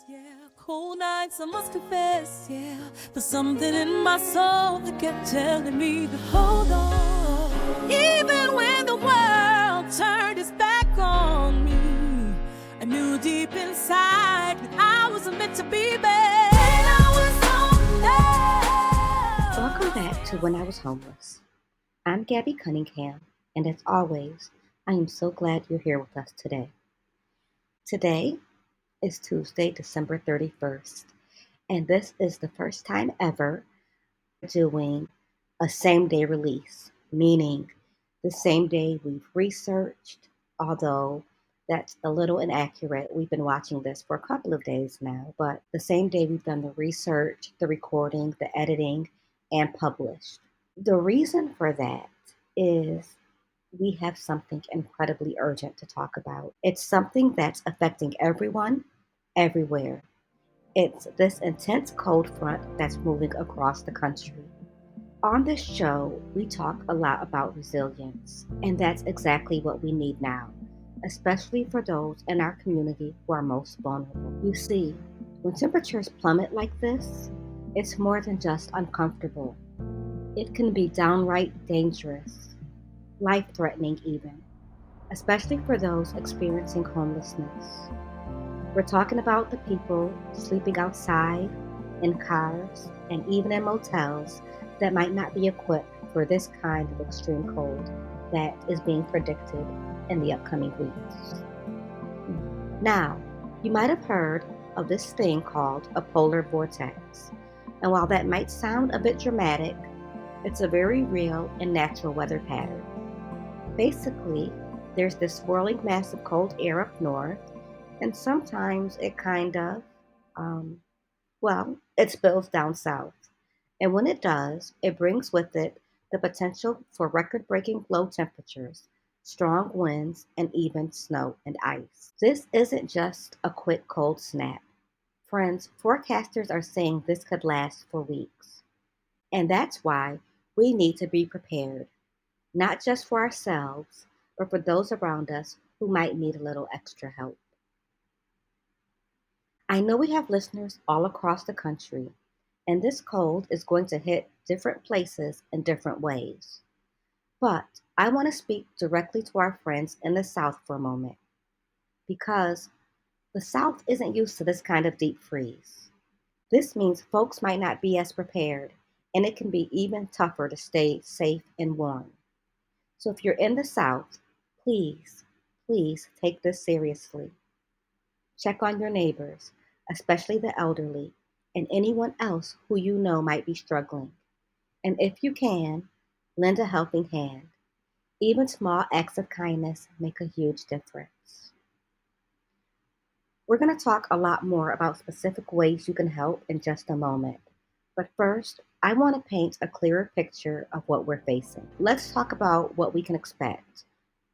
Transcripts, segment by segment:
Yeah, cold nights I must confess, yeah. There's something in my soul that kept telling me to hold on. Even when the world turned its back on me, I knew deep inside that I wasn't meant to be bad. Welcome back to When I Was Homeless. I'm Gabby Cunningham, and as always, I am so glad you're here with us today. Today is Tuesday, December 31st, and this is the first time ever doing a same day release, meaning the same day we've researched, although that's a little inaccurate. We've been watching this for a couple of days now, but the same day we've done the research, the recording, the editing, and published. The reason for that is we have something incredibly urgent to talk about. It's something that's affecting everyone, everywhere. It's this intense cold front that's moving across the country. On this show, we talk a lot about resilience, and that's exactly what we need now, especially for those in our community who are most vulnerable. You see, when temperatures plummet like this, it's more than just uncomfortable. It can be downright dangerous, life threatening even, especially for those experiencing homelessness. We're talking about the people sleeping outside, in cars, and even in motels that might not be equipped for this kind of extreme cold that is being predicted in the upcoming weeks. Now, you might have heard of this thing called a polar vortex. And while that might sound a bit dramatic, it's a very real and natural weather pattern. Basically, there's this swirling mass of cold air up north, and sometimes it um, it spills down south. And when it does, it brings with it the potential for record breaking low temperatures, strong winds, and even snow and ice. This isn't just a quick cold snap. Friends, forecasters are saying this could last for weeks. And that's why we need to be prepared, not just for ourselves, but for those around us who might need a little extra help. I know we have listeners all across the country, and this cold is going to hit different places in different ways. But I want to speak directly to our friends in the South for a moment, because the South isn't used to this kind of deep freeze. This means folks might not be as prepared, and it can be even tougher to stay safe and warm. So if you're in the South, please, please take this seriously. Check on your neighbors, especially the elderly, and anyone else who you know might be struggling. And if you can, lend a helping hand. Even small acts of kindness make a huge difference. We're going to talk a lot more about specific ways you can help in just a moment. But first, I want to paint a clearer picture of what we're facing. Let's talk about what we can expect.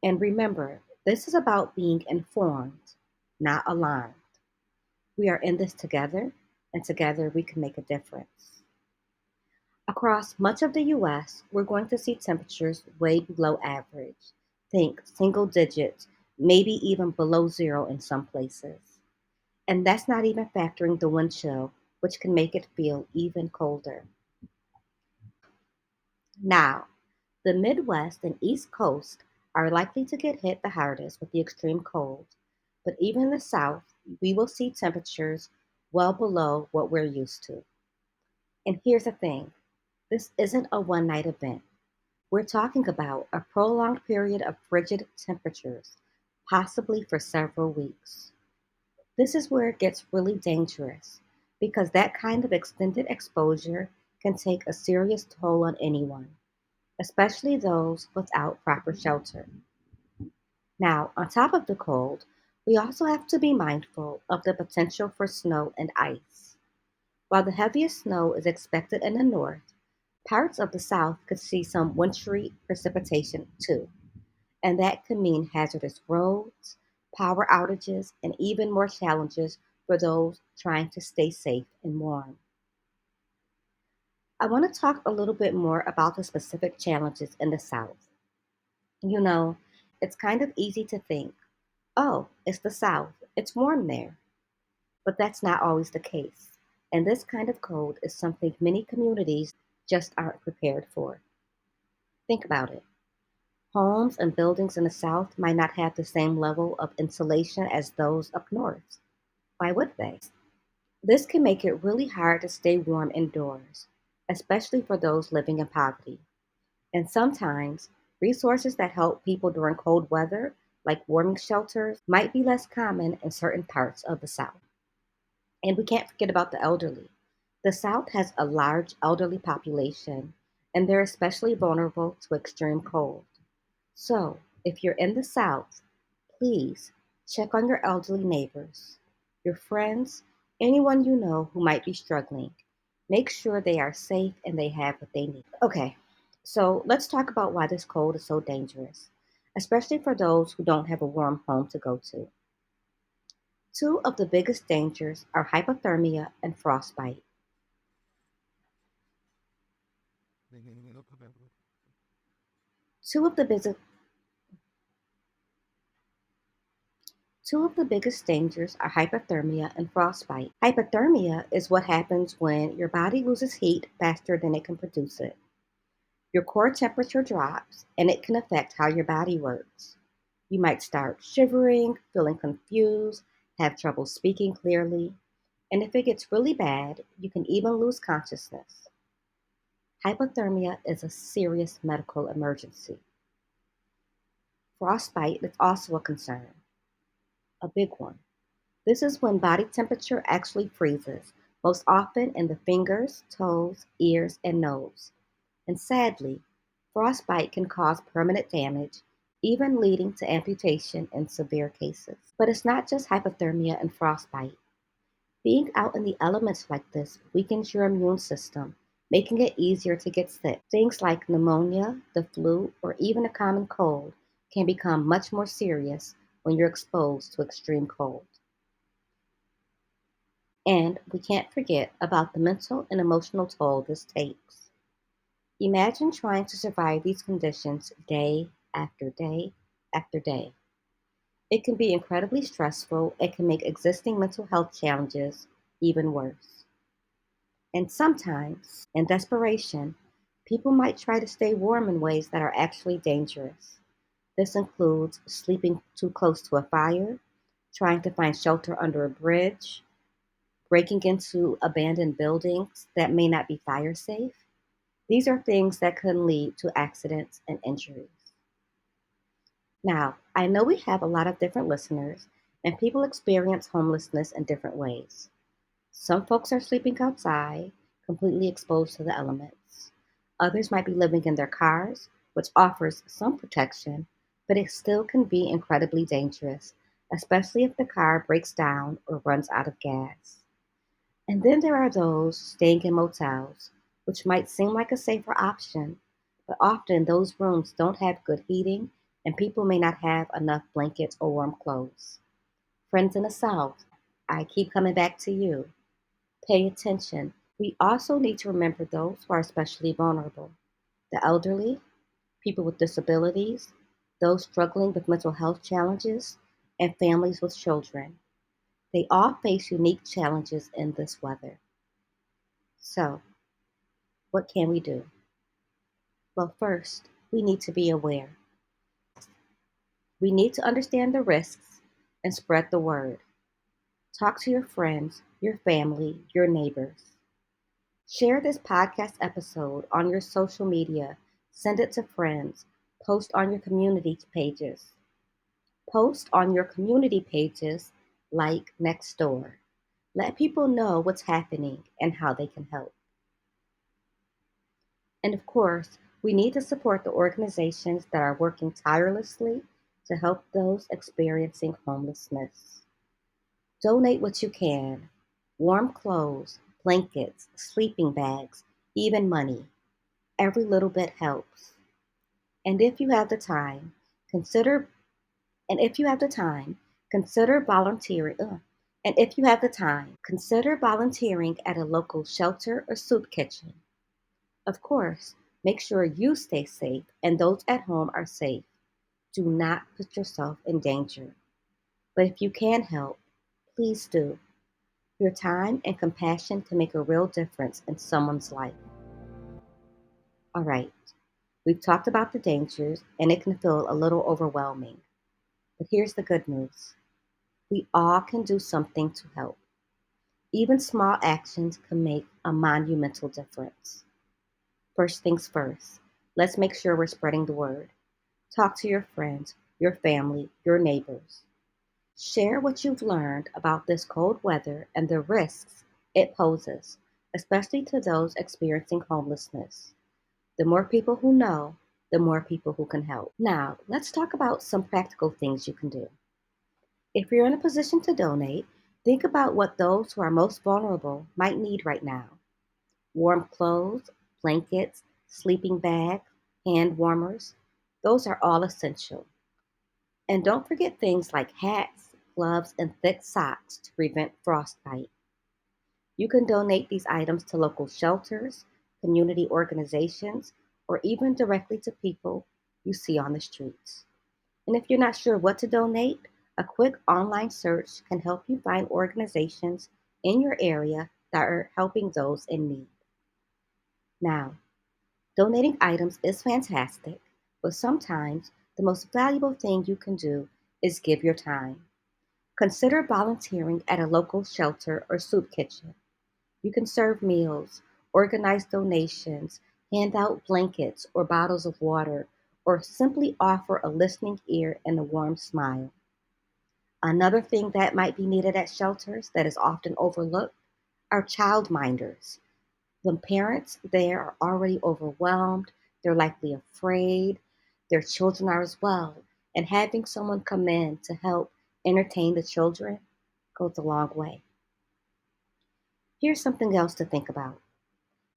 And remember, this is about being informed, not alarmed. We are in this together, and together we can make a difference. Across much of the US, we're going to see temperatures way below average. Think single digits, maybe even below zero in some places. And that's not even factoring the wind chill, which can make it feel even colder. Now, the Midwest and East Coast are likely to get hit the hardest with the extreme cold, but even in the South, we will see temperatures well below what we're used to. And here's the thing, this isn't a one night event. We're talking about a prolonged period of frigid temperatures, possibly for several weeks. This is where it gets really dangerous because that kind of extended exposure can take a serious toll on anyone, especially those without proper shelter. Now, on top of the cold, we also have to be mindful of the potential for snow and ice. While the heaviest snow is expected in the north, parts of the south could see some wintry precipitation too, and that could mean hazardous roads, power outages, and even more challenges for those trying to stay safe and warm. I want to talk a little bit more about the specific challenges in the south. You know, it's kind of easy to think, oh, it's the south, it's warm there. But that's not always the case. And this kind of cold is something many communities just aren't prepared for. Think about it. Homes and buildings in the South might not have the same level of insulation as those up north. Why would they? This can make it really hard to stay warm indoors, especially for those living in poverty. And sometimes, resources that help people during cold weather, like warming shelters, might be less common in certain parts of the South. And we can't forget about the elderly. The South has a large elderly population, and they're especially vulnerable to extreme cold. So, if you're in the South, please check on your elderly neighbors, your friends, anyone you know who might be struggling. Make sure they are safe and they have what they need. Okay, so let's talk about why this cold is so dangerous, especially for those who don't have a warm home to go to. Two of the biggest dangers are hypothermia and frostbite. Two of the biggest Two of the biggest dangers are hypothermia and frostbite. Hypothermia is what happens when your body loses heat faster than it can produce it. Your core temperature drops, and it can affect how your body works. You might start shivering, feeling confused, have trouble speaking clearly, and if it gets really bad, you can even lose consciousness. Hypothermia is a serious medical emergency. Frostbite is also a concern, a big one. This is when body temperature actually freezes, most often in the fingers, toes, ears, and nose. And sadly, frostbite can cause permanent damage, even leading to amputation in severe cases. But it's not just hypothermia and frostbite. Being out in the elements like this weakens your immune system, making it easier to get sick. Things like pneumonia, the flu, or even a common cold can become much more serious when you're exposed to extreme cold. And we can't forget about the mental and emotional toll this takes. Imagine trying to survive these conditions day after day after day. It can be incredibly stressful and can make existing mental health challenges even worse. And sometimes, in desperation, people might try to stay warm in ways that are actually dangerous. This includes sleeping too close to a fire, trying to find shelter under a bridge, breaking into abandoned buildings that may not be fire safe. These are things that can lead to accidents and injuries. Now, I know we have a lot of different listeners, and people experience homelessness in different ways. Some folks are sleeping outside, completely exposed to the elements. Others might be living in their cars, which offers some protection, but it still can be incredibly dangerous, especially if the car breaks down or runs out of gas. And then there are those staying in motels, which might seem like a safer option, but often those rooms don't have good heating and people may not have enough blankets or warm clothes. Friends in the South, I keep coming back to you. Pay attention. We also need to remember those who are especially vulnerable: the elderly, people with disabilities, those struggling with mental health challenges, and families with children. They all face unique challenges in this weather. So, what can we do? Well, first, we need to be aware. We need to understand the risks and spread the word. Talk to your friends, your family, your neighbors. Share this podcast episode on your social media. Send it to friends. Post on your community pages. Post on your community pages like next door. Let people know what's happening and how they can help. And of course, we need to support the organizations that are working tirelessly to help those experiencing homelessness. Donate what you can: warm clothes, blankets, sleeping bags, even money. Every little bit helps. And if you have the time, consider and if you have the time, consider volunteering. And if you have the time, consider volunteering at a local shelter or soup kitchen. Of course, make sure you stay safe and those at home are safe. Do not put yourself in danger. But if you can help, please do. Your time and compassion can make a real difference in someone's life. All right, we've talked about the dangers, and it can feel a little overwhelming. But here's the good news: we all can do something to help. Even small actions can make a monumental difference. First things first, let's make sure we're spreading the word. Talk to your friends, your family, your neighbors. Share what you've learned about this cold weather and the risks it poses, especially to those experiencing homelessness. The more people who know, the more people who can help. Now, let's talk about some practical things you can do. If you're in a position to donate, think about what those who are most vulnerable might need right now: warm clothes, blankets, sleeping bags, hand warmers. Those are all essential. And don't forget things like hats, gloves, and thick socks to prevent frostbite. You can donate these items to local shelters, community organizations, or even directly to people you see on the streets. And if you're not sure what to donate, a quick online search can help you find organizations in your area that are helping those in need. Now, donating items is fantastic, but sometimes the most valuable thing you can do is give your time. Consider volunteering at a local shelter or soup kitchen. You can serve meals, organize donations, hand out blankets or bottles of water, or simply offer a listening ear and a warm smile. Another thing that might be needed at shelters that is often overlooked are childminders. The parents there are already overwhelmed, they're likely afraid, their children are as well, and having someone come in to help entertain the children goes a long way. Here's something else to think about.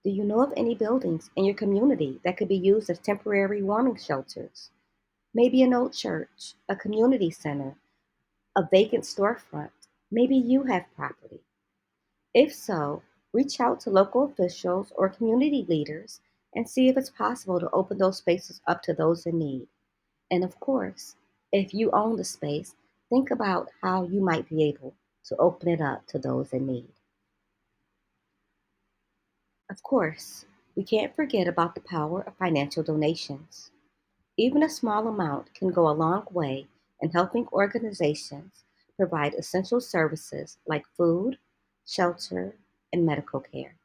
Do you know of any buildings in your community that could be used as temporary warming shelters? Maybe an old church, a community center, a vacant storefront. Maybe you have property. If so, reach out to local officials or community leaders and see if it's possible to open those spaces up to those in need. And of course, if you own the space, think about how you might be able to open it up to those in need. Of course, we can't forget about the power of financial donations. Even a small amount can go a long way in helping organizations provide essential services like food, shelter, and medical care.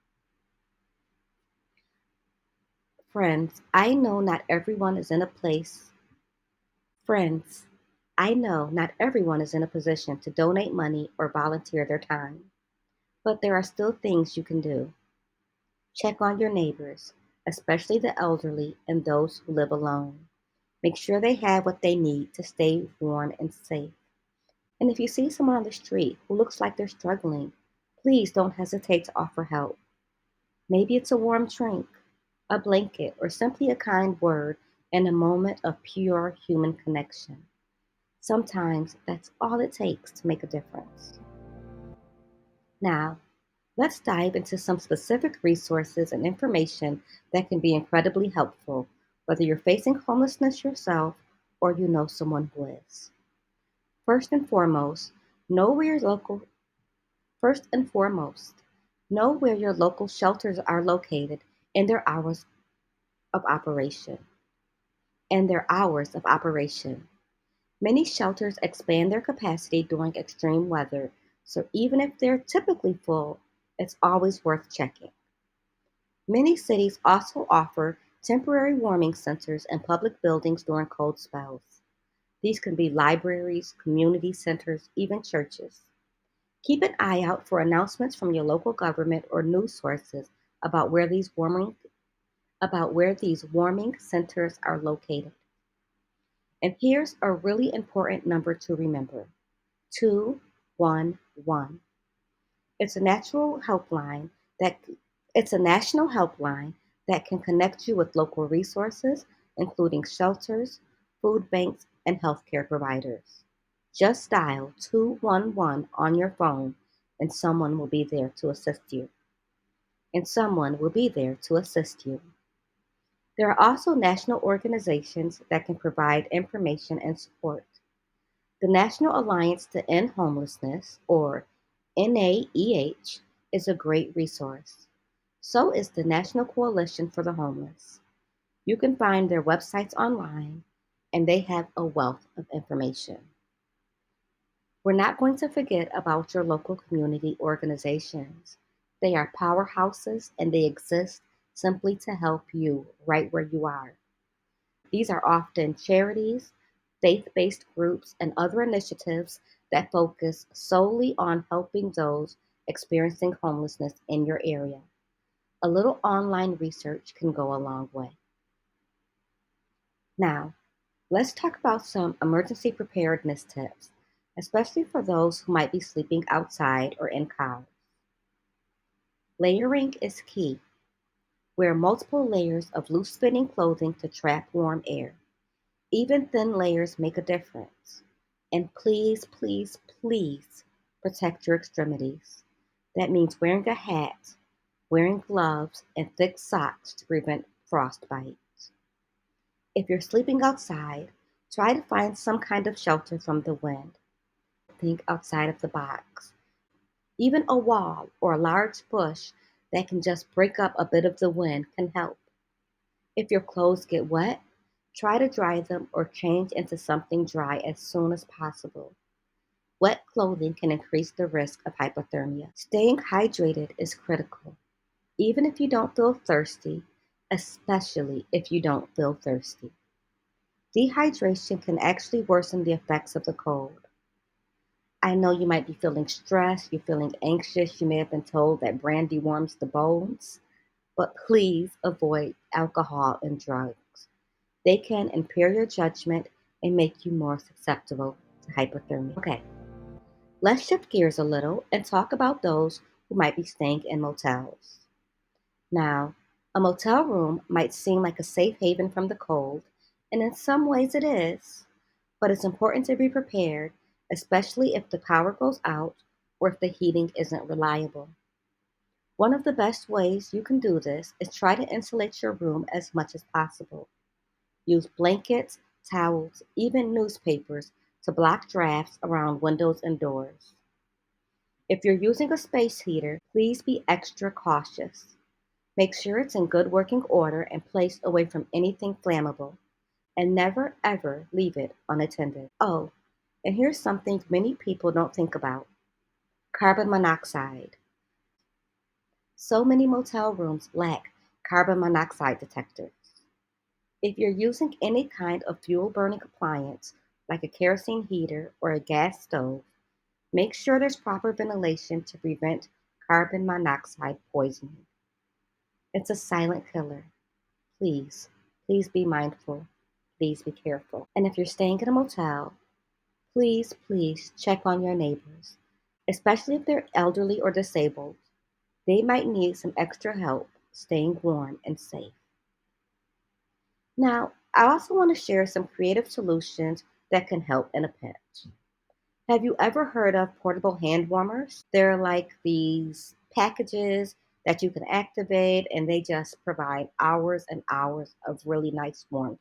Friends, I know not everyone is in a place. Friends, I know not everyone is in a position to donate money or volunteer their time, but there are still things you can do. Check on your neighbors, especially the elderly and those who live alone. Make sure they have what they need to stay warm and safe. And if you see someone on the street who looks like they're struggling, please don't hesitate to offer help. Maybe it's a warm drink, a blanket, or simply a kind word and a moment of pure human connection. Sometimes that's all it takes to make a difference. Now, let's dive into some specific resources and information that can be incredibly helpful, whether you're facing homelessness yourself or you know someone who is. First and foremost, know where your local First and foremost, know where your local shelters are located and their hours of operation. And their hours of operation. Many shelters expand their capacity during extreme weather, so even if they're typically full, it's always worth checking. Many cities also offer temporary warming centers in public buildings during cold spells. These can be libraries, community centers, even churches. Keep an eye out for announcements from your local government or news sources about where these warming centers are located. And here's a really important number to remember: 211. It's a natural helpline that it's a national helpline that can connect you with local resources, including shelters, food banks, and healthcare providers. Just dial 211 on your phone and someone will be there to assist you. And someone will be there to assist you. There are also national organizations that can provide information and support. The National Alliance to End Homelessness, or NAEH is a great resource. So is the National Coalition for the Homeless. You can find their websites online, and they have a wealth of information. We're not going to forget about your local community organizations. They are powerhouses and they exist simply to help you right where you are. These are often charities, faith based groups, and other initiatives that focus solely on helping those experiencing homelessness in your area. A little online research can go a long way. Now, let's talk about some emergency preparedness tips, especially for those who might be sleeping outside or in cars. Layering is key. Wear multiple layers of loose fitting clothing to trap warm air. Even thin layers make a difference. And please, please, please protect your extremities. That means wearing a hat, wearing gloves, and thick socks to prevent frostbite. If you're sleeping outside, try to find some kind of shelter from the wind. Think outside of the box. Even a wall or a large bush that can just break up a bit of the wind can help. If your clothes get wet, try to dry them or change into something dry as soon as possible. Wet clothing can increase the risk of hypothermia. Staying hydrated is critical, even if you don't feel thirsty, especially if you don't feel thirsty. Dehydration can actually worsen the effects of the cold. I know you might be feeling stressed, you're feeling anxious, you may have been told that brandy warms the bones, but please avoid alcohol and drugs. They can impair your judgment and make you more susceptible to hypothermia. Okay, let's shift gears a little and talk about those who might be staying in motels. Now, a motel room might seem like a safe haven from the cold, and in some ways it is, but it's important to be prepared, especially if the power goes out or if the heating isn't reliable. One of the best ways you can do this is try to insulate your room as much as possible. Use blankets, towels, even newspapers to block drafts around windows and doors. If you're using a space heater, please be extra cautious. Make sure it's in good working order and placed away from anything flammable, and never ever leave it unattended. Oh, and here's something many people don't think about: carbon monoxide. So many motel rooms lack carbon monoxide detectors. If you're using any kind of fuel burning appliance, like a kerosene heater or a gas stove, make sure there's proper ventilation to prevent carbon monoxide poisoning. It's a silent killer. Please, please be mindful. Please be careful. And if you're staying in a motel, please, please check on your neighbors, especially if they're elderly or disabled. They might need some extra help staying warm and safe. Now, I also want to share some creative solutions that can help in a pinch. Have you ever heard of portable hand warmers? They're like these packages that you can activate and they just provide hours and hours of really nice warmth.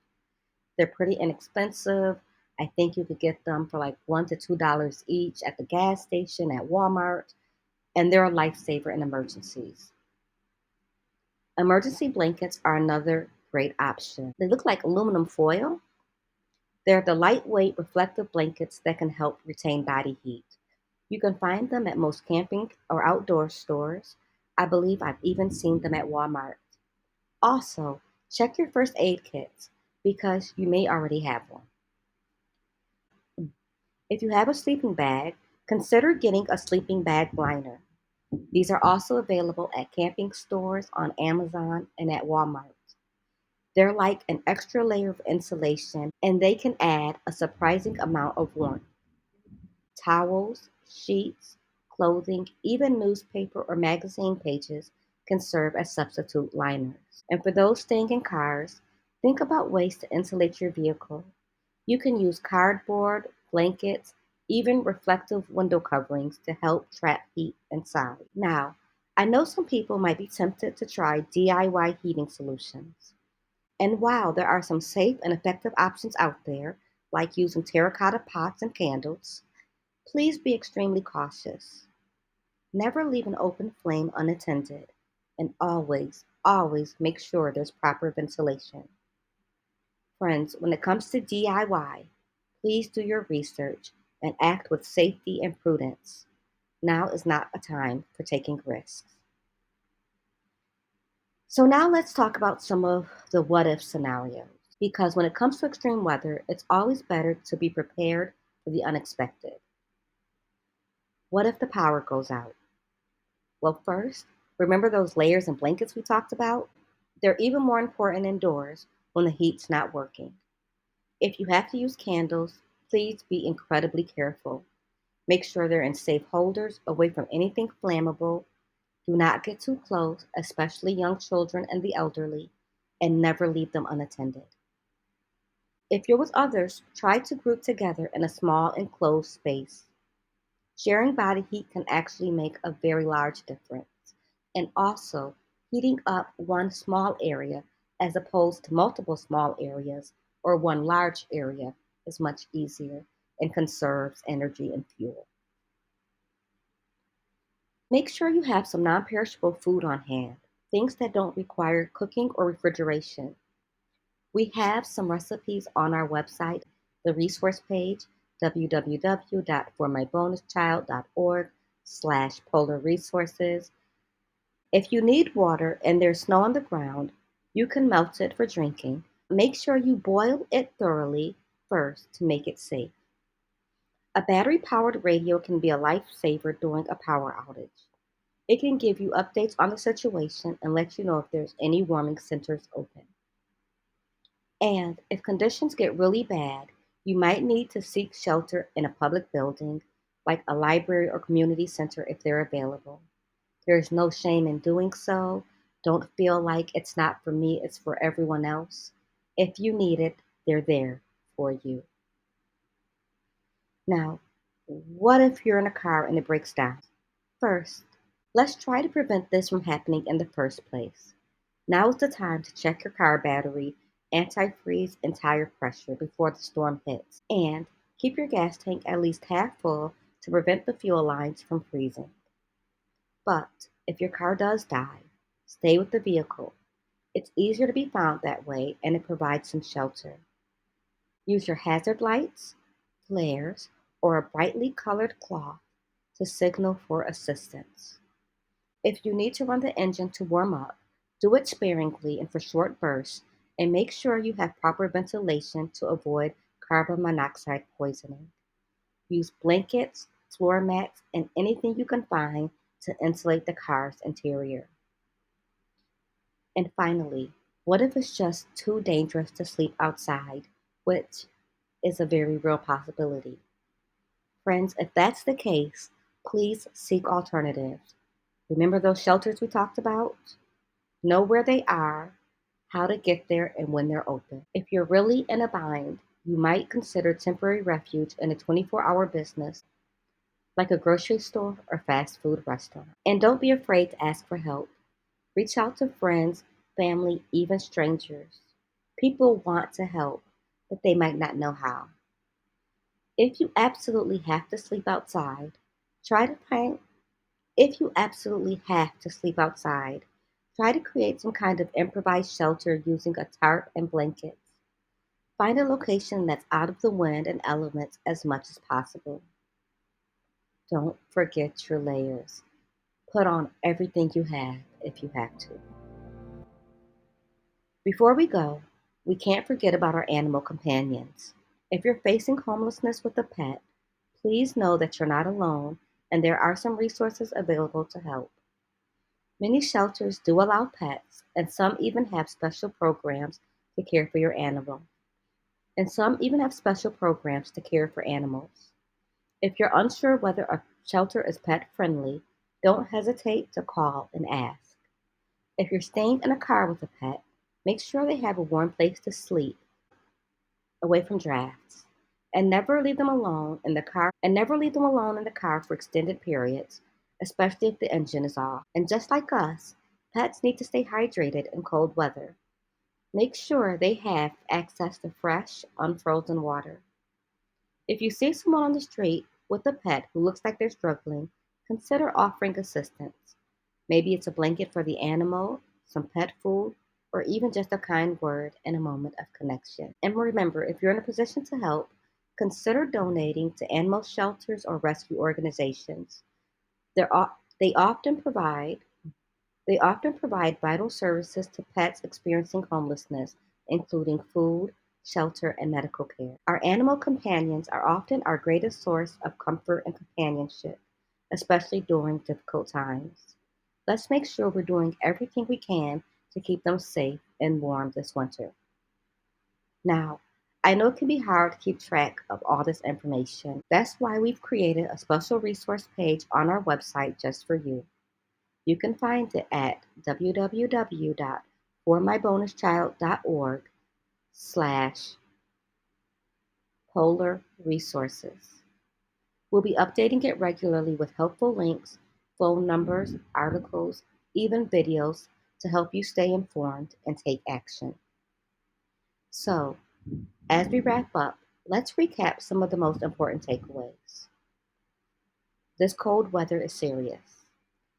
They're pretty inexpensive. I think you could get them for like $1 to $2 each at the gas station, at Walmart, and they're a lifesaver in emergencies. Emergency blankets are another great option. They look like aluminum foil. They're the lightweight reflective blankets that can help retain body heat. You can find them at most camping or outdoor stores. I believe I've even seen them at Walmart. Also, check your first aid kits because you may already have one. If you have a sleeping bag, consider getting a sleeping bag liner. These are also available at camping stores, on Amazon, and at Walmart. They're like an extra layer of insulation and they can add a surprising amount of warmth. Towels, sheets, clothing, even newspaper or magazine pages can serve as substitute liners. And for those staying in cars, think about ways to insulate your vehicle. You can use cardboard, blankets, even reflective window coverings to help trap heat inside. Now, I know some people might be tempted to try DIY heating solutions. And while there are some safe and effective options out there, like using terracotta pots and candles, please be extremely cautious. Never leave an open flame unattended, and always, always make sure there's proper ventilation. Friends, when it comes to DIY, please do your research and act with safety and prudence. Now is not a time for taking risks. So, now let's talk about some of the what if scenarios. Because when it comes to extreme weather, it's always better to be prepared for the unexpected. What if the power goes out? Well, first, remember those layers and blankets we talked about? They're even more important indoors when the heat's not working. If you have to use candles, please be incredibly careful. Make sure they're in safe holders away from anything flammable. Do not get too close, especially young children and the elderly, and never leave them unattended. If you're with others, try to group together in a small enclosed space. Sharing body heat can actually make a very large difference. And also, heating up one small area as opposed to multiple small areas or one large area is much easier and conserves energy and fuel. Make sure you have some non perishable food on hand, things that don't require cooking or refrigeration. We have some recipes on our website, the resource page, www.formybonuschild.org/polar resources. If you need water and there's snow on the ground, you can melt it for drinking. Make sure you boil it thoroughly first to make it safe. A battery powered radio can be a lifesaver during a power outage. It can give you updates on the situation and let you know if there's any warming centers open. And if conditions get really bad, you might need to seek shelter in a public building, like a library or community center if they're available. There's no shame in doing so. Don't feel like it's not for me, it's for everyone else. If you need it, they're there for you. Now, what if you're in a car and it breaks down? First, let's try to prevent this from happening in the first place. Now is the time to check your car battery, antifreeze, and tire pressure before the storm hits. And keep your gas tank at least half full to prevent the fuel lines from freezing. But if your car does die, stay with the vehicle. It's easier to be found that way and it provides some shelter. Use your hazard lights, flares, or a brightly colored cloth to signal for assistance. If you need to run the engine to warm up, do it sparingly and for short bursts, and make sure you have proper ventilation to avoid carbon monoxide poisoning. Use blankets, floor mats, and anything you can find to insulate the car's interior. And finally, what if it's just too dangerous to sleep outside, which is a very real possibility? Friends, if that's the case, please seek alternatives. Remember those shelters we talked about? Know where they are, how to get there, and when they're open. If you're really in a bind, you might consider temporary refuge in a 24-hour business like a grocery store or fast food restaurant. And don't be afraid to ask for help. Reach out to friends, family, even strangers. People want to help, but they might not know how. If you absolutely have to sleep outside, try to find If you absolutely have to sleep outside, try to create some kind of improvised shelter using a tarp and blankets. Find a location that's out of the wind and elements as much as possible. Don't forget your layers. Put on everything you have if you have to. Before we go, we can't forget about our animal companions. If you're facing homelessness with a pet, please know that you're not alone and there are some resources available to help. Many shelters do allow pets, and some even have special programs to care for your animal. And some even have special programs to care for animals. If you're unsure whether a shelter is pet friendly, don't hesitate to call and ask. If you're staying in a car with a pet, make sure they have a warm place to sleep away from drafts. And never leave them alone in the car for extended periods, especially if the engine is off. And just like us, pets need to stay hydrated in cold weather. Make sure they have access to fresh, unfrozen water. If you see someone on the street with a pet who looks like they're struggling, Consider offering assistance. Maybe it's a blanket for the animal, some pet food, or even just a kind word and a moment of connection. And remember, if you're in a position to help, consider donating to animal shelters or rescue organizations. They're, o- they often provide they often provide vital services to pets experiencing homelessness, including food, shelter, and medical care. Our animal companions are often our greatest source of comfort and companionship, especially during difficult times. Let's make sure we're doing everything we can to keep them safe and warm this winter. Now, I know it can be hard to keep track of all this information. That's why we've created a special resource page on our website just for you. You can find it at www.formybonuschild.org slash polar resources. We'll be updating it regularly with helpful links, phone numbers, articles, even videos to help you stay informed and take action. So, as we wrap up, let's recap some of the most important takeaways. This cold weather is serious.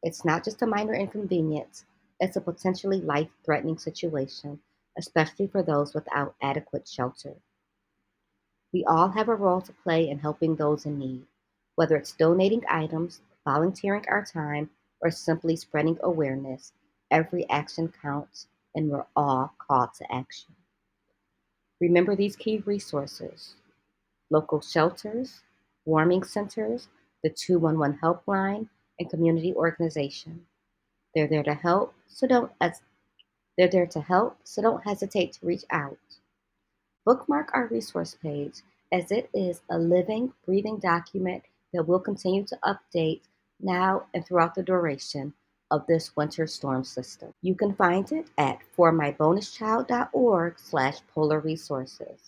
It's not just a minor inconvenience, it's a potentially life threatening situation, especially for those without adequate shelter. We all have a role to play in helping those in need, whether it's donating items, volunteering our time, or simply spreading awareness. Every action counts, and we're all called to action. Remember these key resources: local shelters, warming centers, the 211 helpline, and community organization. They're there to help, so don't they're there to help, so don't hesitate to reach out. Bookmark our resource page as it is a living, breathing document that will continue to update now and throughout the duration of this winter storm system. You can find it at formybonuschild.org slash polar resources.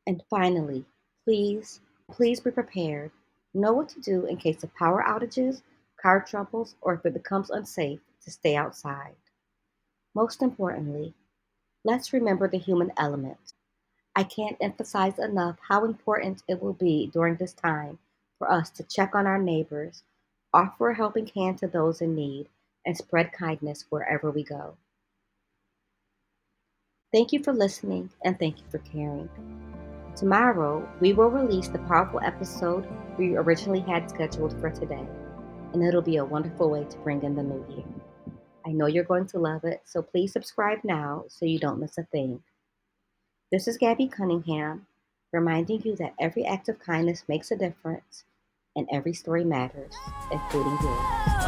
And finally, please be prepared. Know what to do in case of power outages, car troubles, or if it becomes unsafe to stay outside. Most importantly, let's remember the human element. I can't emphasize enough how important it will be during this time for us to check on our neighbors, offer a helping hand to those in need, and spread kindness wherever we go. Thank you for listening and thank you for caring. Tomorrow, we will release the powerful episode we originally had scheduled for today, and it'll be a wonderful way to bring in the new year. I know you're going to love it, so please subscribe now so you don't miss a thing. This is Gabby Cunningham, reminding you that every act of kindness makes a difference and every story matters, including yours.